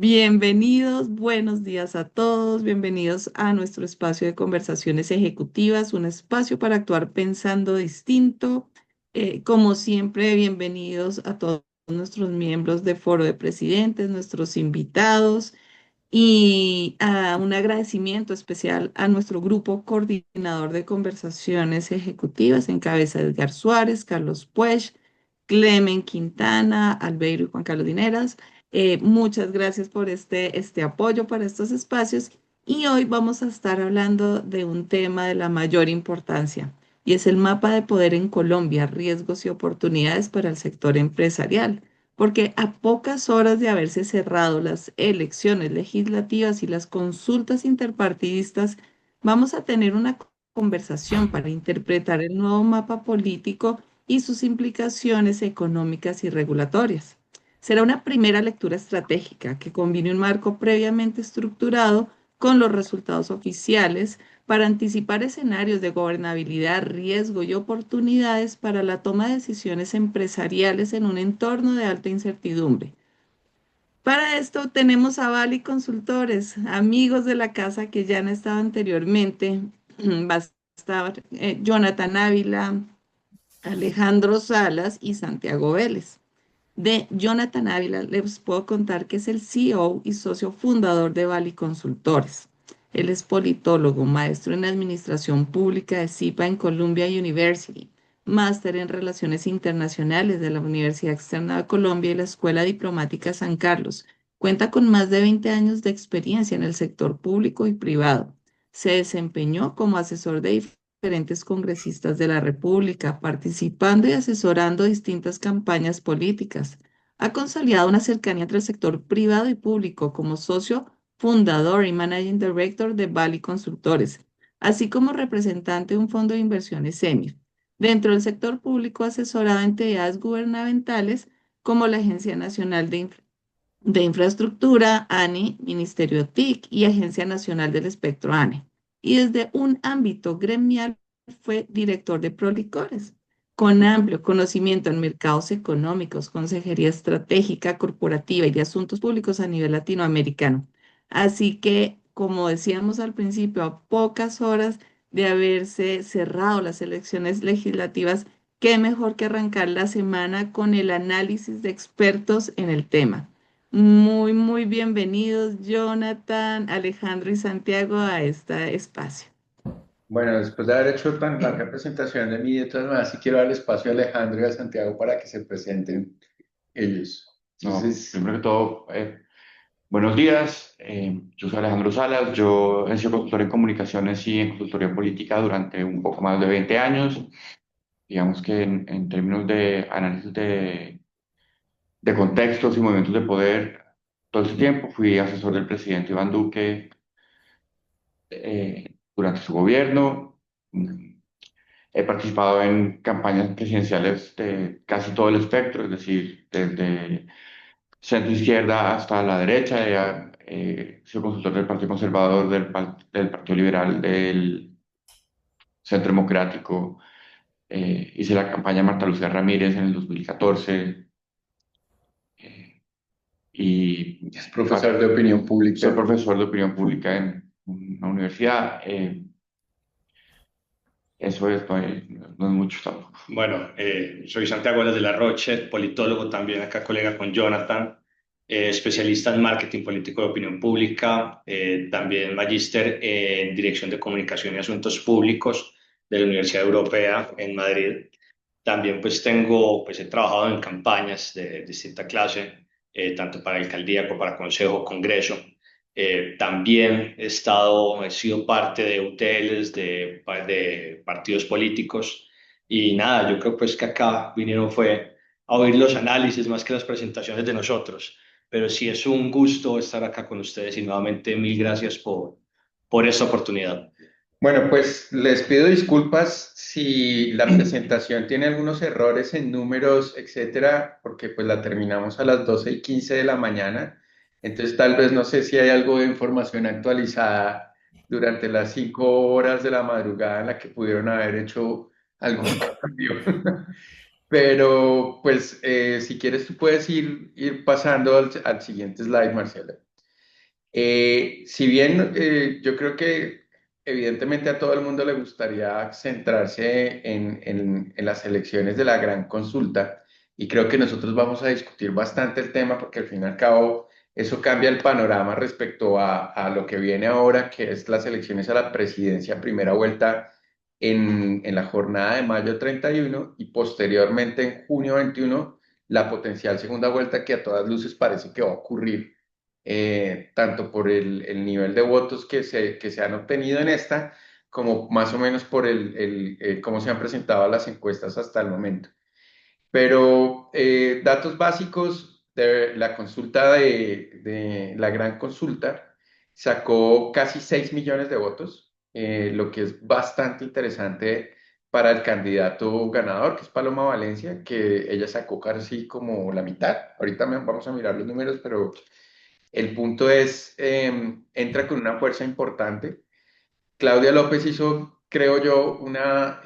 Bienvenidos, buenos días a todos, bienvenidos a nuestro espacio de conversaciones ejecutivas, un espacio para actuar pensando distinto. Como siempre, bienvenidos a todos nuestros miembros de Foro de Presidentes, nuestros invitados y un agradecimiento especial a nuestro grupo coordinador de conversaciones ejecutivas en cabeza de Edgar Suárez, Carlos Puech, Clemen Quintana, Albeiro y Juan Carlos Dineras. Muchas gracias por este apoyo para estos espacios y hoy vamos a estar hablando de un tema de la mayor importancia y es el mapa de poder en Colombia, riesgos y oportunidades para el sector empresarial, porque a pocas horas de haberse cerrado las elecciones legislativas y las consultas interpartidistas, vamos a tener una conversación para interpretar el nuevo mapa político y sus implicaciones económicas y regulatorias. Será una primera lectura estratégica que combine un marco previamente estructurado con los resultados oficiales para anticipar escenarios de gobernabilidad, riesgo y oportunidades para la toma de decisiones empresariales en un entorno de alta incertidumbre. Para esto tenemos a Bali Consultores, amigos de la casa que ya han estado anteriormente. Va a estar Jonathan Ávila, Alejandro Salas y Santiago Vélez. De Jonathan Ávila les puedo contar que es el CEO y socio fundador de Bali Consultores. Él es politólogo, maestro en Administración Pública de CIPA en Columbia University, máster en Relaciones Internacionales de la Universidad Externa de Colombia y la Escuela Diplomática San Carlos. Cuenta con más de 20 años de experiencia en el sector público y privado. Se desempeñó como asesor de diferentes congresistas de la República, participando y asesorando distintas campañas políticas. Ha consolidado una cercanía entre el sector privado y público como socio fundador y managing director de Bali Consultores, así como representante de un fondo de inversiones EMIR. Dentro del sector público ha asesorado a entidades gubernamentales como la Agencia Nacional de Infraestructura, ANI, Ministerio TIC y Agencia Nacional del Espectro, ANE. Y desde un ámbito gremial fue director de Prolicores, con amplio conocimiento en mercados económicos, consejería estratégica, corporativa y de asuntos públicos a nivel latinoamericano. Así que, como decíamos al principio, a pocas horas de haberse cerrado las elecciones legislativas, qué mejor que arrancar la semana con el análisis de expertos en el tema. Muy bienvenidos, Jonathan, Alejandro y Santiago, a este espacio. Bueno, después de haber hecho tan larga presentación de mí, de todas maneras, sí quiero dar espacio a Alejandro y a Santiago para que se presenten ellos. No, Entonces, primero que todo, buenos días. Yo soy Alejandro Salas. Yo he sido consultor en comunicaciones y en consultoría política durante un poco más de 20 años. Digamos que en términos de análisis de contextos y movimientos de poder, todo ese tiempo fui asesor del presidente Iván Duque durante su gobierno. He participado en campañas presidenciales de casi todo el espectro, es decir, desde centro izquierda hasta la derecha. Soy consultor del Partido Conservador, del Partido Liberal, del Centro Democrático. Hice la campaña de Marta Lucía Ramírez en el 2014 eh, y es profesor de opinión soy pública. profesor de opinión pública en una universidad. Eso es, no es mucho tampoco. Bueno, soy Santiago de la Roche, politólogo también, acá colega con Jonathan, especialista en marketing político de opinión pública, también magíster en dirección de comunicación y asuntos públicos de la Universidad Europea en Madrid. También pues he trabajado en campañas de distinta clase, tanto para alcaldía como para consejo, congreso. También he sido parte de UTLs, de partidos políticos y nada, yo creo pues que acá vinieron fue a oír los análisis más que las presentaciones de nosotros, pero sí es un gusto estar acá con ustedes y nuevamente mil gracias por esta oportunidad. Bueno, pues les pido disculpas si la presentación tiene algunos errores en números, etcétera, porque pues la terminamos a las 12:15 de la mañana. Entonces tal vez no sé si hay algo de información actualizada durante las 5 horas de la madrugada en la que pudieron haber hecho algún cambio. Pero pues si quieres tú puedes ir pasando al siguiente slide, Marcela. Si bien yo creo que evidentemente a todo el mundo le gustaría centrarse en las elecciones de la gran consulta, y creo que nosotros vamos a discutir bastante el tema porque al fin y al cabo eso cambia el panorama respecto a lo que viene ahora, que es las elecciones a la presidencia, primera vuelta en la jornada de mayo 31 y posteriormente en junio 21, la potencial segunda vuelta que a todas luces parece que va a ocurrir, tanto por el nivel de votos que se han obtenido en esta, como más o menos por cómo se han presentado las encuestas hasta el momento. Pero datos básicos de la consulta de la gran consulta sacó casi 6 millones de votos, lo que es bastante interesante para el candidato ganador, que es Paloma Valencia, que ella sacó casi como la mitad. Ahorita vamos a mirar los números, pero el punto es, entra con una fuerza importante. Claudia López hizo, creo yo, una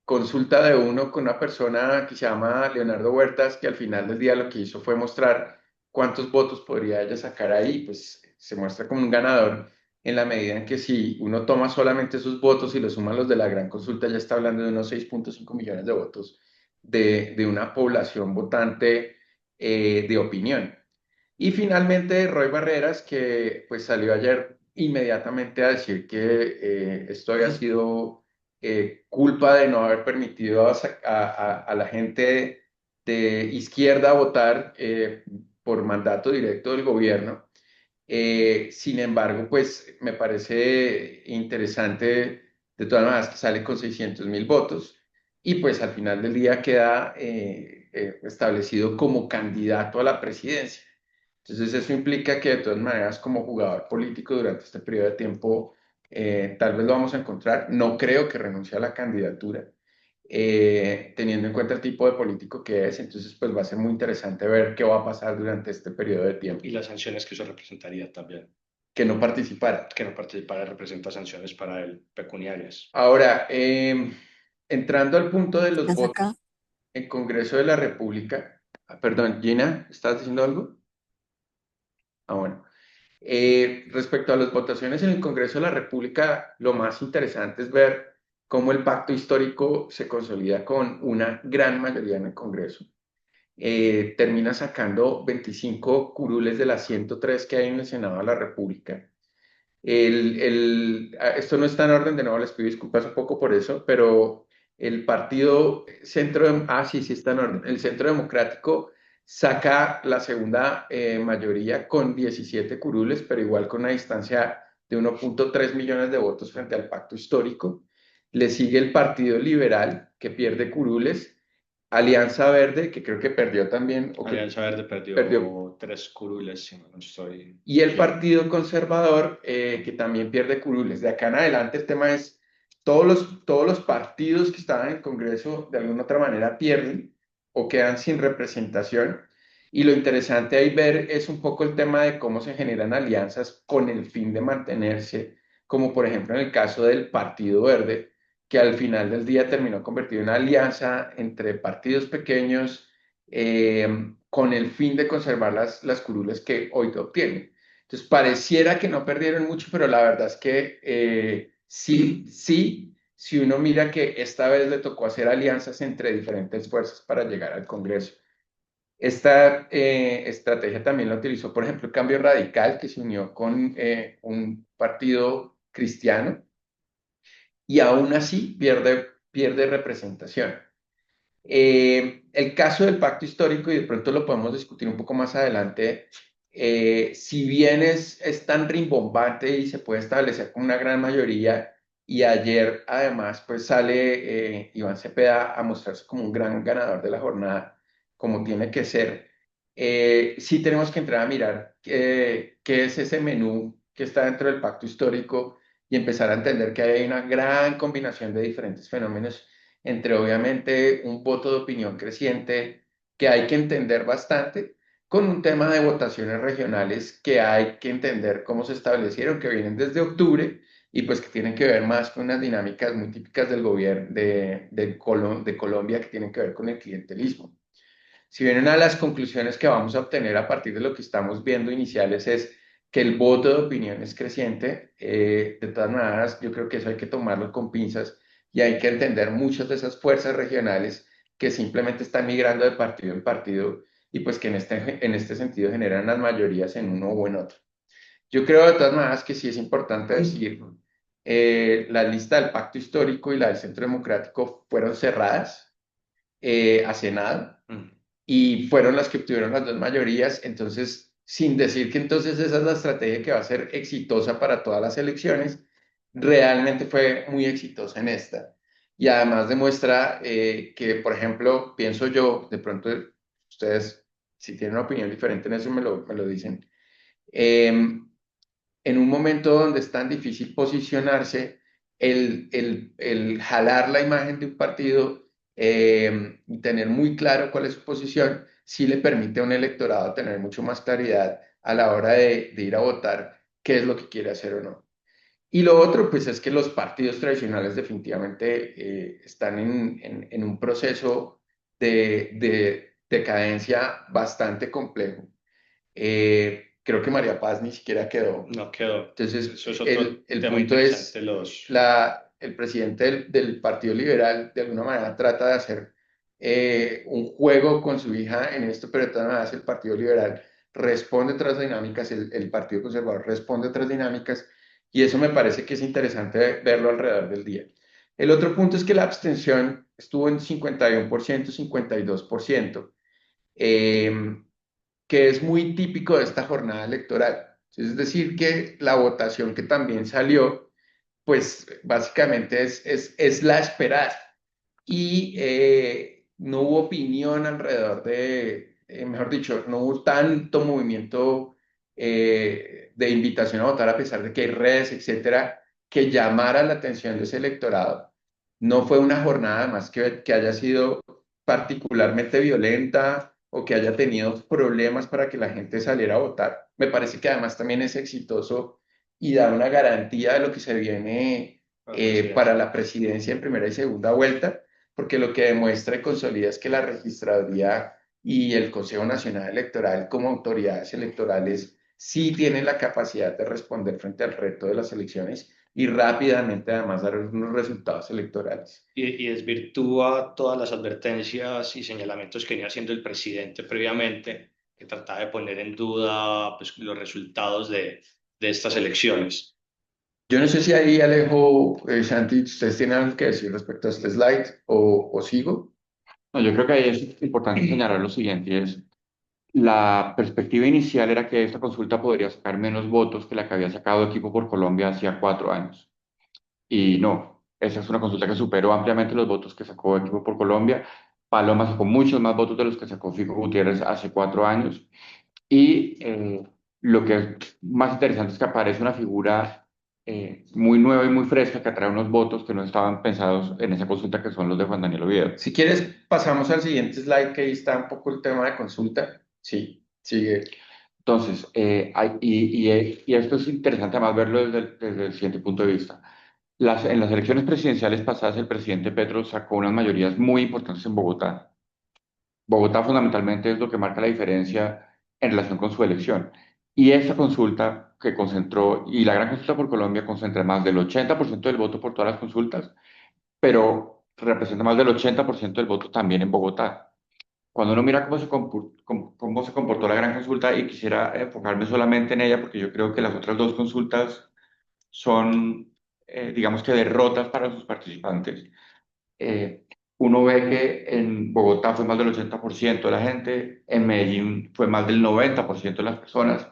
consulta de uno con una persona que se llama Leonardo Huertas, que al final del día lo que hizo fue mostrar cuántos votos podría ella sacar ahí, pues se muestra como un ganador en la medida en que si uno toma solamente sus votos y los suma a los de la gran consulta, ya está hablando de unos 6,5 millones de votos de una población votante de opinión. Y finalmente Roy Barreras, que pues salió ayer inmediatamente a decir que esto había sido culpa de no haber permitido a la gente de izquierda votar por mandato directo del gobierno. Sin embargo, pues me parece interesante de todas maneras que sale con 600.000 votos y pues al final del día queda establecido como candidato a la presidencia. Entonces eso implica que de todas maneras como jugador político durante este periodo de tiempo tal vez lo vamos a encontrar. No creo que renuncie a la candidatura, teniendo en cuenta el tipo de político que es. Entonces pues va a ser muy interesante ver qué va a pasar durante este periodo de tiempo. Y las sanciones que eso representaría también. Que no participara. Que no participara representa sanciones para él pecuniarias. Ahora, entrando al punto de los votos en Congreso de la República, perdón, Gina, ¿estás diciendo algo? Ah, bueno. Respecto a las votaciones en el Congreso de la República, lo más interesante es ver cómo el pacto histórico se consolida con una gran mayoría en el Congreso. Termina sacando 25 curules de las 103 que hay en el Senado de la República. Esto no está en orden, de nuevo les pido disculpas un poco por eso, pero el partido sí, sí está en orden. El Centro Democrático saca la segunda mayoría con 17 curules, pero igual con una distancia de 1,3 millones de votos frente al pacto histórico. Le sigue el Partido Liberal, que pierde curules. Alianza Verde, que creo que perdió también. Alianza Verde perdió 3 curules, si no estoy... Y el Partido Conservador, que también pierde curules. De acá en adelante el tema es, todos los partidos que estaban en el Congreso de alguna otra manera pierden o quedan sin representación. Y lo interesante ahí ver es un poco el tema de cómo se generan alianzas con el fin de mantenerse, como por ejemplo en el caso del Partido Verde, que al final del día terminó convertido en una alianza entre partidos pequeños, con el fin de conservar las curules que hoy obtienen. Entonces, pareciera que no perdieron mucho, pero la verdad es que sí, si uno mira que esta vez le tocó hacer alianzas entre diferentes fuerzas para llegar al Congreso. Esta estrategia también la utilizó, por ejemplo, el Cambio Radical, que se unió con un partido cristiano y aún así pierde representación. El caso del pacto histórico, y de pronto lo podemos discutir un poco más adelante, si bien es tan rimbombante y se puede establecer con una gran mayoría, y ayer además pues sale Iván Cepeda a mostrarse como un gran ganador de la jornada, como tiene que ser, sí tenemos que entrar a mirar qué es ese menú que está dentro del pacto histórico y empezar a entender que hay una gran combinación de diferentes fenómenos, entre obviamente un voto de opinión creciente que hay que entender bastante, con un tema de votaciones regionales que hay que entender cómo se establecieron, que vienen desde octubre y pues que tienen que ver más con unas dinámicas muy típicas del gobierno de Colombia, que tienen que ver con el clientelismo. Si bien una de las conclusiones que vamos a obtener a partir de lo que estamos viendo iniciales es que el voto de opinión es creciente. De todas maneras, yo creo que eso hay que tomarlo con pinzas y hay que entender muchas de esas fuerzas regionales que simplemente están migrando de partido en partido y pues que en este sentido generan las mayorías en uno o en otro. Yo creo de todas maneras que sí es importante decir, la lista del Pacto Histórico y la del Centro Democrático fueron cerradas hace nada Mm. y fueron las que obtuvieron las dos mayorías, entonces, sin decir que entonces esa es la estrategia que va a ser exitosa para todas las elecciones, realmente fue muy exitosa en esta. Y además demuestra que, por ejemplo, pienso yo, de pronto ustedes, si tienen una opinión diferente en eso, me lo dicen. En un momento donde es tan difícil posicionarse, el jalar la imagen de un partido y tener muy claro cuál es su posición, sí le permite a un electorado tener mucho más claridad a la hora de ir a votar qué es lo que quiere hacer o no. Y lo otro, pues es que los partidos tradicionales definitivamente están en un proceso de decadencia bastante complejo. Creo que María Paz ni siquiera quedó. No quedó. Entonces, Eso es otro el tema punto interesante, es, los... el presidente del Partido Liberal de alguna manera trata de hacer un juego con su hija en esto, pero de todas maneras el Partido Liberal responde a otras dinámicas, el Partido Conservador responde a otras dinámicas, y eso me parece que es interesante verlo alrededor del día. El otro punto es que la abstención estuvo en 51%, 52%. Eh, que es muy típico de esta jornada electoral. Es decir, que la votación que también salió, pues básicamente es la esperada. Y no hubo opinión alrededor mejor dicho, no hubo tanto movimiento de invitación a votar a pesar de que hay redes, etcétera, que llamara la atención de ese electorado. No fue una jornada más que haya sido particularmente violenta o que haya tenido problemas para que la gente saliera a votar. Me parece que además también es exitoso y da una garantía de lo que se viene para la presidencia en primera y segunda vuelta, porque lo que demuestra y consolida es que la registraduría y el Consejo Nacional Electoral como autoridades electorales sí tienen la capacidad de responder frente al reto de las elecciones y rápidamente además dar unos resultados electorales. Y desvirtúa todas las advertencias y señalamientos que venía haciendo el presidente previamente, que trataba de poner en duda pues, los resultados de estas elecciones. Yo no sé si ahí Alejo, Santi, ustedes tienen algo que decir respecto a este slide o sigo. No, yo creo que ahí es importante señalar lo siguiente, y es la perspectiva inicial era que esta consulta podría sacar menos votos que la que había sacado Equipo por Colombia hacía 4 años. Y no, esa es una consulta que superó ampliamente los votos que sacó Equipo por Colombia. Paloma sacó muchos más votos de los que sacó Fico Gutiérrez hace 4 años. Y lo que es más interesante es que aparece una figura muy nueva y muy fresca que atrae unos votos que no estaban pensados en esa consulta, que son los de Juan Daniel Oviedo. Si quieres, pasamos al siguiente slide, que ahí está un poco el tema de consulta. Sí, sigue. Entonces, y esto es interesante además verlo desde el siguiente punto de vista. En las elecciones presidenciales pasadas, el presidente Petro sacó unas mayorías muy importantes en Bogotá. Bogotá fundamentalmente es lo que marca la diferencia en relación con su elección. Y esa consulta que concentró, y la gran consulta por Colombia concentra más del 80% del voto por todas las consultas, pero representa más del 80% del voto también en Bogotá. Cuando uno mira cómo se comportó la gran consulta, y quisiera enfocarme solamente en ella, porque yo creo que las otras dos consultas son, digamos que derrotas para sus participantes. Eh, Uno ve que en Bogotá fue más del 80% de la gente, en Medellín fue más del 90% de las personas,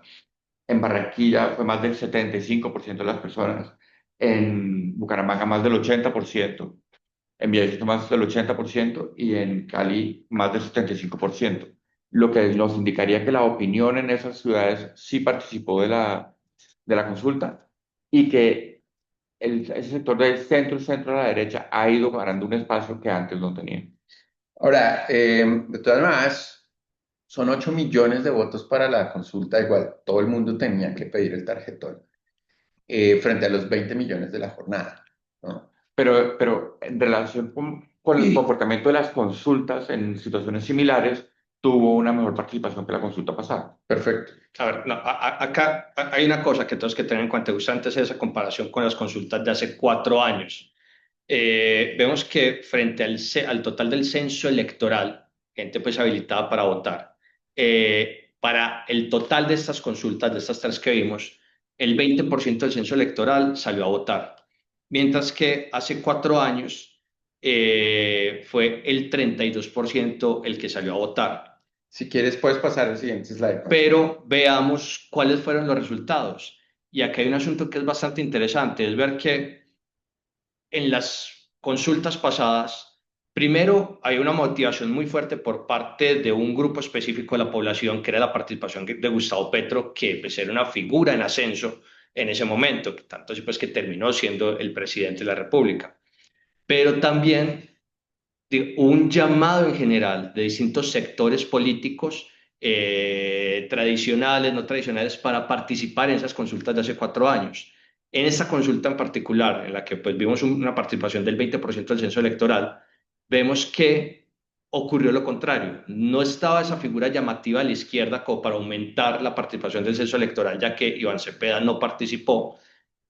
en Barranquilla fue más del 75% de las personas, en Bucaramanga más del 80%, en Villavicencio más del 80% y en Cali más del 75%, lo que nos indicaría que la opinión en esas ciudades sí participó de la consulta y que ese sector del centro a la derecha ha ido ganando un espacio que antes no tenía. Ahora, de todas maneras, son 8 millones de votos para la consulta, igual todo el mundo tenía que pedir el tarjetón frente a los 20 millones de la jornada, ¿no? Pero en relación con el comportamiento de las consultas en situaciones similares, tuvo una mejor participación que la consulta pasada. Perfecto. A ver, no, acá hay una cosa que tenemos que tener en cuenta, justo antes de esa comparación con las consultas de hace 4 años. Vemos que frente al total del censo electoral, gente pues habilitada para votar, para el total de estas consultas, de estas tres que vimos, el 20% del censo electoral salió a votar, mientras que hace 4 años fue el 32% el que salió a votar. Si quieres, puedes pasar al siguiente slide. Pero veamos cuáles fueron los resultados. Y aquí hay un asunto que es bastante interesante, es ver que en las consultas pasadas, primero hay una motivación muy fuerte por parte de un grupo específico de la población, que era la participación de Gustavo Petro, que pues, era una figura en ascenso en ese momento, tanto así pues que terminó siendo el presidente de la República. Pero también de un llamado en general de distintos sectores políticos, tradicionales, no tradicionales, para participar en esas consultas de hace 4 años. En esta consulta en particular, en la que pues vimos una participación del 20% del censo electoral, vemos que ocurrió lo contrario. No estaba esa figura llamativa a la izquierda como para aumentar la participación del censo electoral, ya que Iván Cepeda no participó.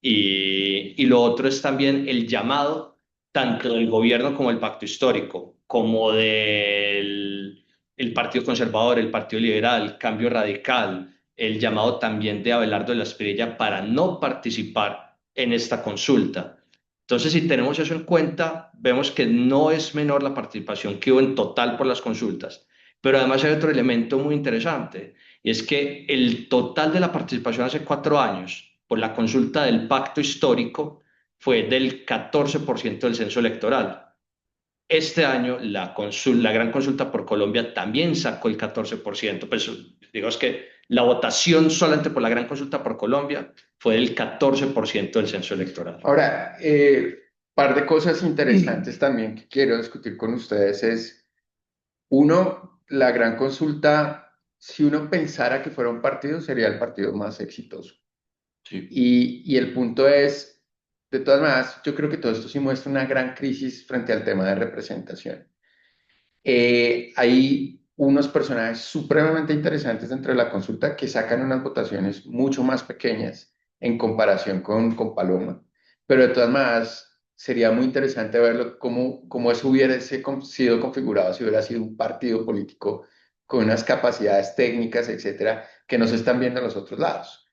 Y lo otro es también el llamado tanto del gobierno como del pacto histórico, como del el Partido Conservador, el Partido Liberal, Cambio Radical, el llamado también de Abelardo de la Espriella para no participar en esta consulta. Entonces, si tenemos eso en cuenta, vemos que no es menor la participación que hubo en total por las consultas, pero además hay otro elemento muy interesante, y es que el total de la participación hace 4 años por la consulta del pacto histórico fue del 14% del censo electoral. Este año la gran consulta por Colombia también sacó el 14%. Pues digamos que la votación solamente por la gran consulta por Colombia fue del 14% del censo electoral. Ahora, par de cosas interesantes también que quiero discutir con ustedes es, uno, la gran consulta, si uno pensara que fuera un partido, sería el partido más exitoso. Sí. Y el punto es, de todas maneras, yo creo que todo esto sí muestra una gran crisis frente al tema de representación. Hay unos personajes supremamente interesantes dentro de la consulta que sacan unas votaciones mucho más pequeñas en comparación con Paloma, pero de todas maneras sería muy interesante verlo cómo eso sido configurado si hubiera sido un partido político con unas capacidades técnicas, etcétera, que no se están viendo en los otros lados.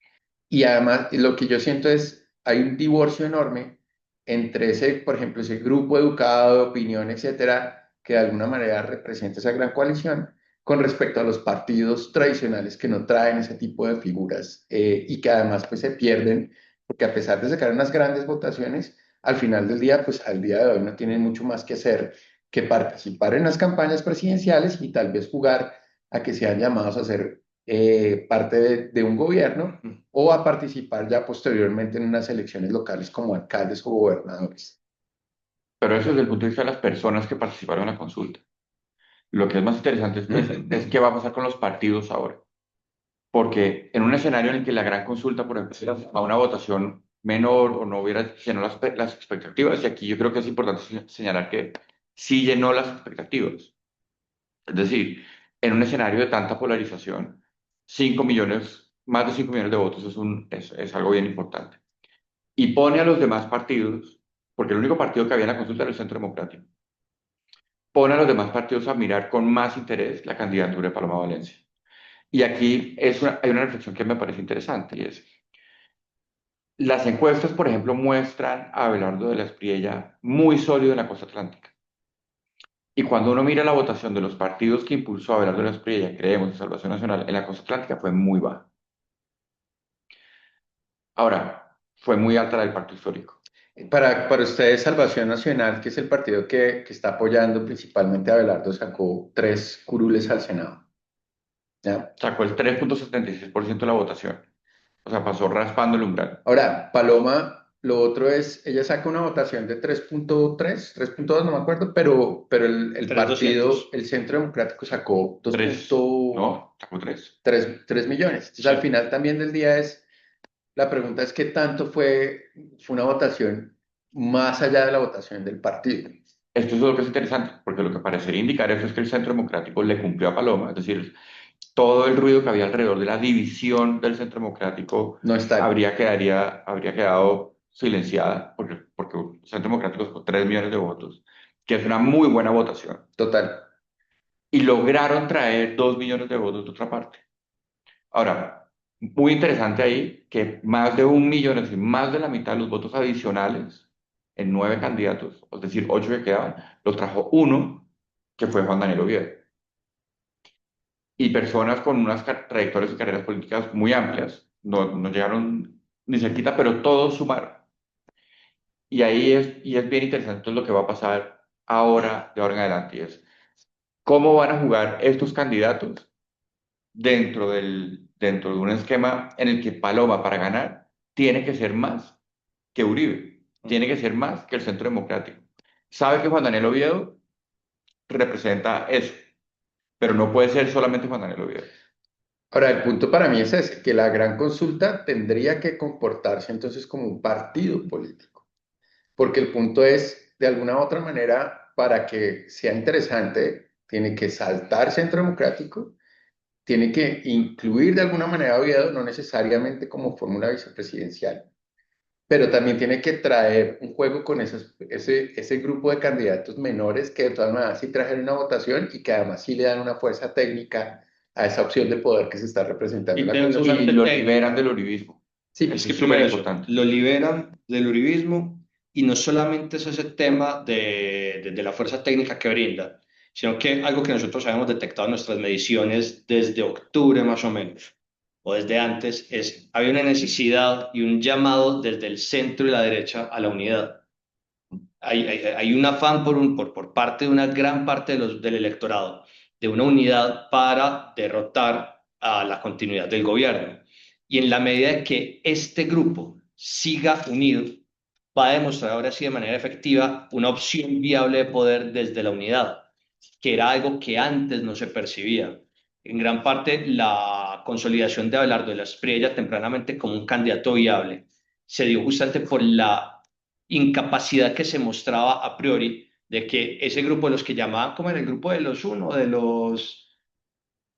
Y además, lo que yo siento es, hay un divorcio enorme entre ese, por ejemplo, ese grupo educado de opinión, etcétera, que de alguna manera representa esa gran coalición, con respecto a los partidos tradicionales que no traen ese tipo de figuras y que además pues se pierden, porque a pesar de sacar unas grandes votaciones, al final del día, pues al día de hoy no tienen mucho más que hacer que participar en las campañas presidenciales y tal vez jugar a que sean llamados a ser parte de un gobierno o a participar ya posteriormente en unas elecciones locales como alcaldes o gobernadores. Pero eso desde el punto de vista de las personas que participaron en la consulta. Lo que es más interesante es qué va a pasar con los partidos ahora. Porque en un escenario en el que la gran consulta, por ejemplo, a una votación menor o no hubiera llenado las expectativas, y aquí yo creo que es importante señalar que sí llenó las expectativas. Es decir, en un escenario de tanta polarización, 5 millones, más de 5 millones de votos es algo bien importante. Y pone a los demás partidos, porque el único partido que había en la consulta era el Centro Democrático, pone a los demás partidos a mirar con más interés la candidatura de Paloma Valencia. Y aquí hay una reflexión que me parece interesante, y es, las encuestas, por ejemplo, muestran a Abelardo de la Espriella muy sólido en la costa atlántica. Y cuando uno mira la votación de los partidos que impulsó a Abelardo de la Espriella, creemos, de Salvación Nacional, en la costa atlántica fue muy baja. Ahora, fue muy alta la del Pacto Histórico. Para ustedes, Salvación Nacional, que es el partido que está apoyando principalmente a Abelardo, sacó 3 curules al Senado. ¿Ya? Sacó el 3,76% de la votación. O sea, pasó raspando el umbral. Ahora, Paloma, lo otro es, ella saca una votación de 3.3, 3.2, no me acuerdo, pero el partido, 3,200. el Centro Democrático sacó 3, no, sacó 3. 3 millones. Entonces, al Sí. final también del día la pregunta es qué tanto fue una votación más allá de la votación del partido. esto es lo que es interesante, porque lo que parecería indicar eso es que el Centro Democrático le cumplió a Paloma, es decir, todo el ruido que había alrededor de la división del Centro Democrático No está. habría quedado silenciada, porque el Centro Democrático sacó 3 millones de votos, que es una muy buena votación, Total. y lograron traer 2 millones de votos de otra parte. Ahora, muy interesante ahí que más de 1 millón, es decir, más de la mitad de los votos adicionales en 9 candidatos, es decir, 8 que quedaban, los trajo uno, que fue Juan Daniel Oviedo. Y personas con unas trayectorias y carreras políticas muy amplias, no llegaron ni cerquita, pero todos sumaron. Y es bien interesante lo que va a pasar ahora, de ahora en adelante, y es cómo van a jugar estos candidatos dentro de un esquema en el que Paloma, para ganar, tiene que ser más que Uribe, tiene que ser más que el Centro Democrático. Sabe que Juan Daniel Oviedo representa eso, pero no puede ser solamente Juan Daniel Oviedo. Ahora, el punto para mí es ese, que la gran consulta tendría que comportarse entonces como un partido político, porque el punto es, de alguna u otra manera, para que sea interesante, tiene que saltar Centro Democrático, tiene que incluir de alguna manera a Oviedo, no necesariamente como fórmula vicepresidencial, pero también tiene que traer un juego con ese grupo de candidatos menores que de todas maneras sí trajeron una votación y que además sí le dan una fuerza técnica a esa opción de poder que se está representando en Y la Y técnicamente lo consulta. liberan técnica. del uribismo. Sí, Es Eso que es súper primero eso, importante. lo liberan del uribismo y no solamente es ese tema de la fuerza técnica que brinda, sino que algo que nosotros habíamos detectado en nuestras mediciones desde octubre más o menos, o desde antes, es había una necesidad y un llamado desde el centro y la derecha a la unidad. Hay un afán por parte de una gran parte del electorado, de una unidad para derrotar a la continuidad del gobierno. Y en la medida de que este grupo siga unido, va a demostrar ahora sí de manera efectiva una opción viable de poder desde la unidad, que era algo que antes no se percibía. En gran parte, la consolidación de Abelardo de la Espriella tempranamente como un candidato viable se dio justamente por la incapacidad que se mostraba a priori de que ese grupo de los que llamaban como en el grupo de los uno, de los,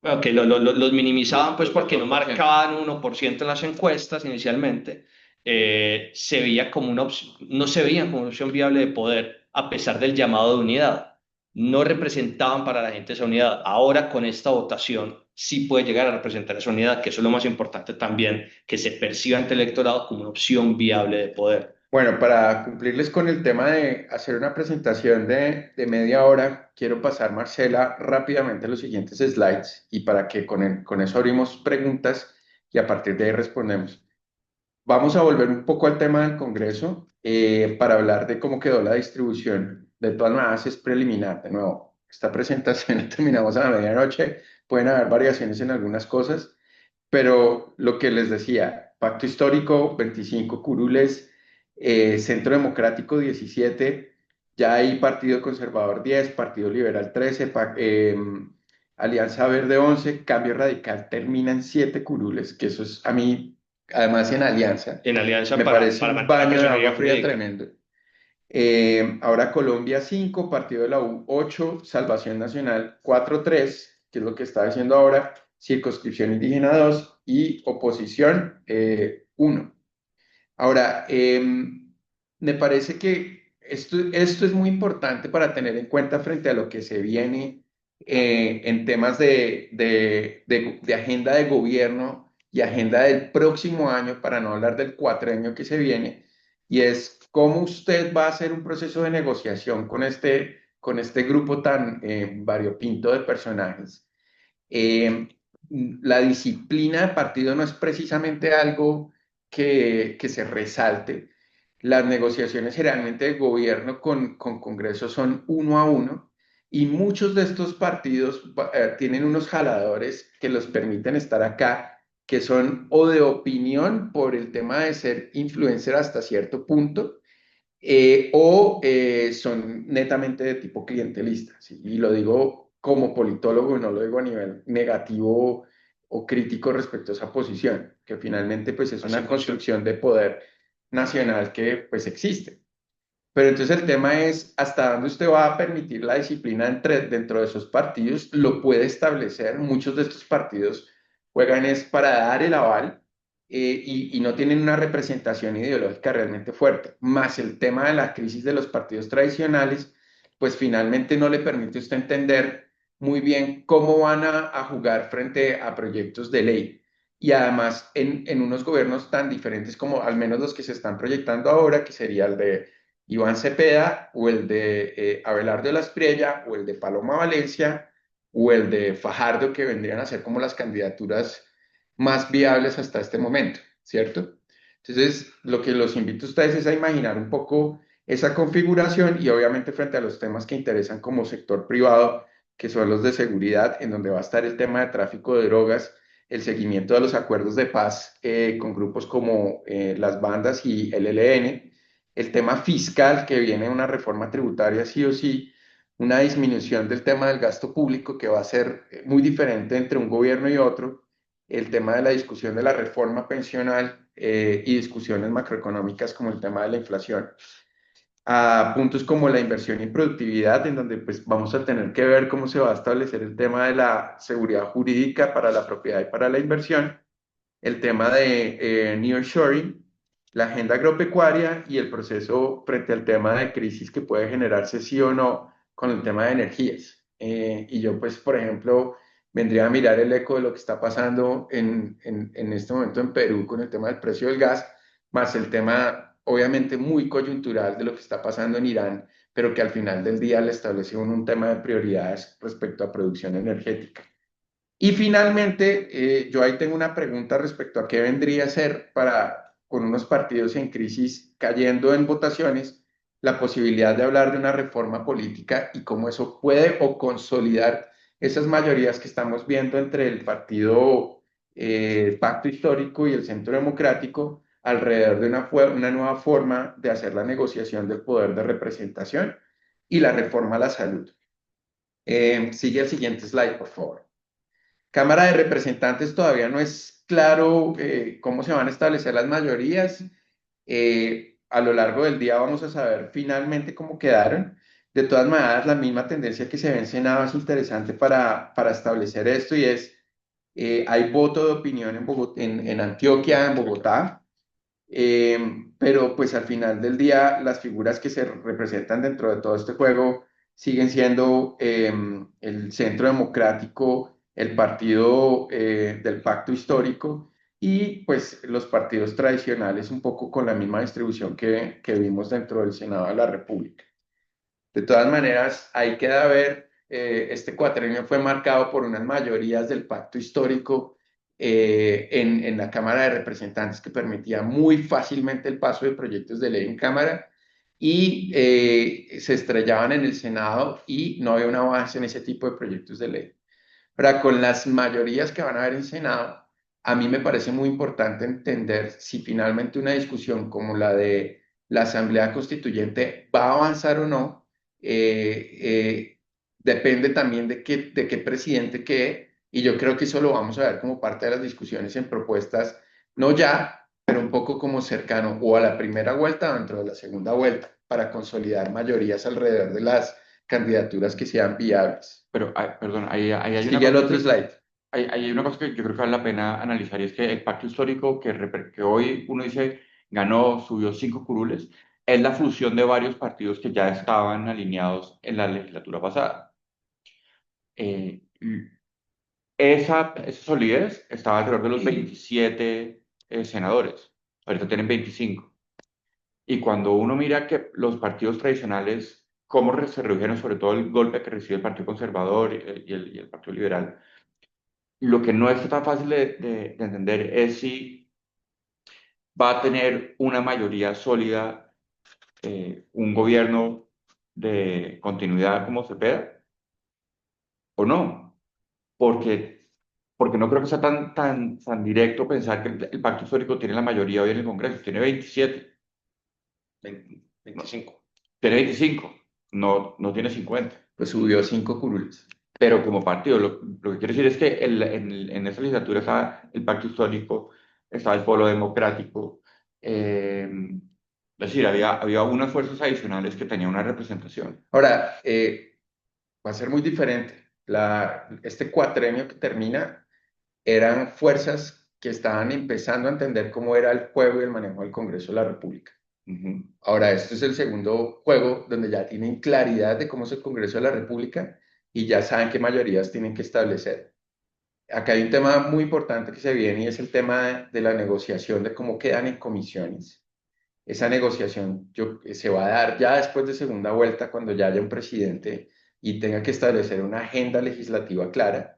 bueno, que los minimizaban pues Los del porque no 2%. marcaban 1% en las encuestas inicialmente, se veía como una opción, no se veían como una opción viable de poder a pesar del llamado de unidad. No representaban para la gente esa unidad. Ahora con esta votación sí puede llegar a representar esa unidad, que eso es lo más importante también, que se perciba ante el electorado como una opción viable de poder. bueno, para cumplirles con el tema de hacer una presentación de media hora, quiero pasar, Marcela, rápidamente los siguientes slides y para que con eso abrimos preguntas y a partir de ahí respondemos. Vamos a volver un poco al tema del Congreso para hablar de cómo quedó la distribución. De todas maneras, es preliminar. De nuevo, esta presentación la terminamos a la medianoche. Pueden haber variaciones en algunas cosas, pero lo que les decía, Pacto Histórico, 25 curules, Centro Democrático, 17, ya hay Partido Conservador, 10, Partido Liberal, 13, Alianza Verde, 11, Cambio Radical termina en 7 curules, que eso es a mí, además en Alianza, En alianza me parece para un mantener la baño de agua personería fría jurídica. tremendo. Ahora Colombia 5, Partido de la U 8, Salvación Nacional 4-3, que es lo que está haciendo ahora, Circunscripción Indígena 2 y Oposición 1. Ahora, me parece que esto es muy importante para tener en cuenta frente a lo que se viene en temas de agenda de gobierno y agenda del próximo año, para no hablar del cuatrenio que se viene, y es cómo usted va a hacer un proceso de negociación con este grupo tan variopinto de personajes. Eh, la disciplina de partido no es precisamente algo que se resalte. Las negociaciones generalmente de gobierno con Congreso son uno a uno y muchos de estos partidos tienen unos jaladores que los permiten estar acá, que son o de opinión por el tema de ser influencer hasta cierto punto, son netamente de tipo clientelista, ¿sí? Y lo digo como politólogo, no lo digo a nivel negativo o crítico respecto a esa posición, que finalmente pues es Así una funciona. construcción de poder nacional que pues existe. Pero entonces el tema es hasta dónde usted va a permitir la disciplina dentro de esos partidos, lo puede establecer. Muchos de estos partidos juegan es para dar el aval y no tienen una representación ideológica realmente fuerte. Más el tema de la crisis de los partidos tradicionales, pues finalmente no le permite a usted entender muy bien cómo van a jugar frente a proyectos de ley. Y además en unos gobiernos tan diferentes como al menos los que se están proyectando ahora, que sería el de Iván Cepeda o el de Abelardo de la Espriella o el de Paloma Valencia o el de Fajardo, que vendrían a ser como las candidaturas más viables hasta este momento, ¿cierto? Entonces, lo que los invito a ustedes es a imaginar un poco esa configuración y obviamente frente a los temas que interesan como sector privado, que son los de seguridad, en donde va a estar el tema de tráfico de drogas, el seguimiento de los acuerdos de paz con grupos como las bandas y el ELN, el tema fiscal, que viene una reforma tributaria sí o sí, una disminución del tema del gasto público que va a ser muy diferente entre un gobierno y otro, el tema de la discusión de la reforma pensional y discusiones macroeconómicas como el tema de la inflación, a puntos como la inversión y productividad, en donde pues vamos a tener que ver cómo se va a establecer el tema de la seguridad jurídica para la propiedad y para la inversión, el tema de nearshoring, la agenda agropecuaria y el proceso frente al tema de crisis que puede generarse sí o no con el tema de energías. Y yo, pues, por ejemplo, vendría a mirar el eco de lo que está pasando en este momento en Perú con el tema del precio del gas, más el tema, obviamente, muy coyuntural de lo que está pasando en Irán, pero que al final del día le establece un tema de prioridades respecto a producción energética. Y finalmente, yo ahí tengo una pregunta respecto a qué vendría a ser para, con unos partidos en crisis cayendo en votaciones, la posibilidad de hablar de una reforma política y cómo eso puede o consolidar esas mayorías que estamos viendo entre el partido Pacto Histórico y el Centro Democrático alrededor de una nueva forma de hacer la negociación del poder de representación y la reforma a la salud. Sigue el siguiente slide, por favor. Cámara de Representantes todavía no es claro cómo se van a establecer las mayorías. A lo largo del día vamos a saber finalmente cómo quedaron. De todas maneras, la misma tendencia que se ve en Senado es interesante para establecer esto y es, hay voto de opinión en Antioquia, en Bogotá, pero pues al final del día las figuras que se representan dentro de todo este juego siguen siendo el Centro Democrático, el partido del Pacto Histórico y pues los partidos tradicionales un poco con la misma distribución que vimos dentro del Senado de la República. De todas maneras, ahí queda ver, este cuatrienio fue marcado por unas mayorías del pacto histórico en la Cámara de Representantes que permitía muy fácilmente el paso de proyectos de ley en Cámara y se estrellaban en el Senado y no había un avance en ese tipo de proyectos de ley. Pero con las mayorías que van a haber en Senado, a mí me parece muy importante entender si finalmente una discusión como la de la Asamblea Constituyente va a avanzar o no, depende también de qué presidente quede, y yo creo que eso lo vamos a ver como parte de las discusiones en propuestas, no ya, pero un poco como cercano o a la primera vuelta o dentro de la segunda vuelta, para consolidar mayorías alrededor de las candidaturas que sean viables. Pero, perdón, ahí hay una Sigue el cosa otro slide. hay una cosa que yo creo que vale la pena analizar y es que el pacto histórico que hoy uno dice ganó, subió 5 curules, es la fusión de varios partidos que ya estaban alineados en la legislatura pasada. Eh, esa solidez estaba alrededor de los 27 senadores, ahorita tienen 25. Y cuando uno mira que los partidos tradicionales, cómo se redujeron, sobre todo el golpe que recibe el Partido Conservador y el Partido Liberal, lo que no es tan fácil de entender es si va a tener una mayoría sólida un gobierno de continuidad como Cepeda o no, porque, porque no creo que sea tan directo pensar que el pacto histórico tiene la mayoría hoy en el Congreso, tiene 27, 25. tiene 25, no tiene 50. Pues subió 5 curules. Pero como partido, lo que quiero decir es que en esa legislatura estaba el pacto histórico, estaba el Polo Democrático, Es decir, había unas fuerzas adicionales que tenían una representación. Ahora, va a ser muy diferente. Este cuatrenio que termina eran fuerzas que estaban empezando a entender cómo era el juego y el manejo del Congreso de la República. Ujú. Ahora, este es el segundo juego donde ya tienen claridad de cómo es el Congreso de la República y ya saben qué mayorías tienen que establecer. Acá hay un tema muy importante que se viene y es el tema de la negociación de cómo quedan en comisiones. Esa negociación se va a dar ya después de segunda vuelta, cuando ya haya un presidente y tenga que establecer una agenda legislativa clara.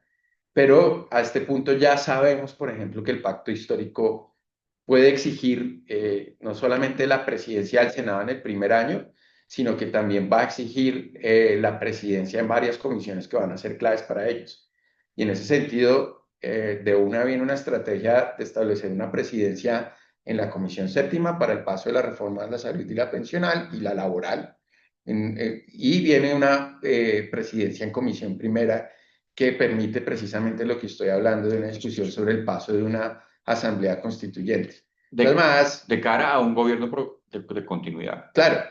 Pero a este punto ya sabemos, por ejemplo, que el pacto histórico puede exigir no solamente la presidencia del Senado en el primer año, sino que también va a exigir la presidencia en varias comisiones que van a ser claves para ellos. Y en ese sentido, de una viene una estrategia de establecer una presidencia en la Comisión Séptima para el paso de la reforma de la salud y la pensional y la laboral. Y viene una presidencia en Comisión Primera que permite precisamente lo que estoy hablando de una discusión sobre el paso de una asamblea constituyente. De, Además, de cara a un gobierno de continuidad. claro,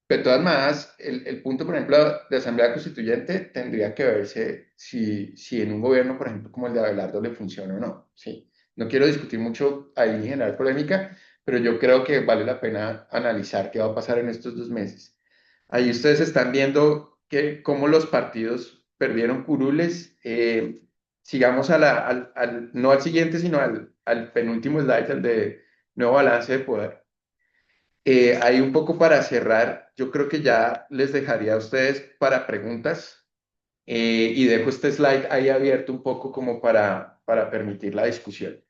de todas maneras, el punto, por ejemplo, de asamblea constituyente tendría que verse si en un gobierno, por ejemplo, como el de Abelardo le funciona o no. Sí. No quiero discutir mucho ahí y generar polémica, pero yo creo que vale la pena analizar qué va a pasar en estos 2 meses. Ahí ustedes están viendo cómo los partidos perdieron curules. Sigamos no al siguiente, sino al penúltimo slide, el de nuevo balance de poder. Ahí un poco para cerrar, yo creo que ya les dejaría a ustedes para preguntas y dejo este slide ahí abierto un poco como para permitir la discusión.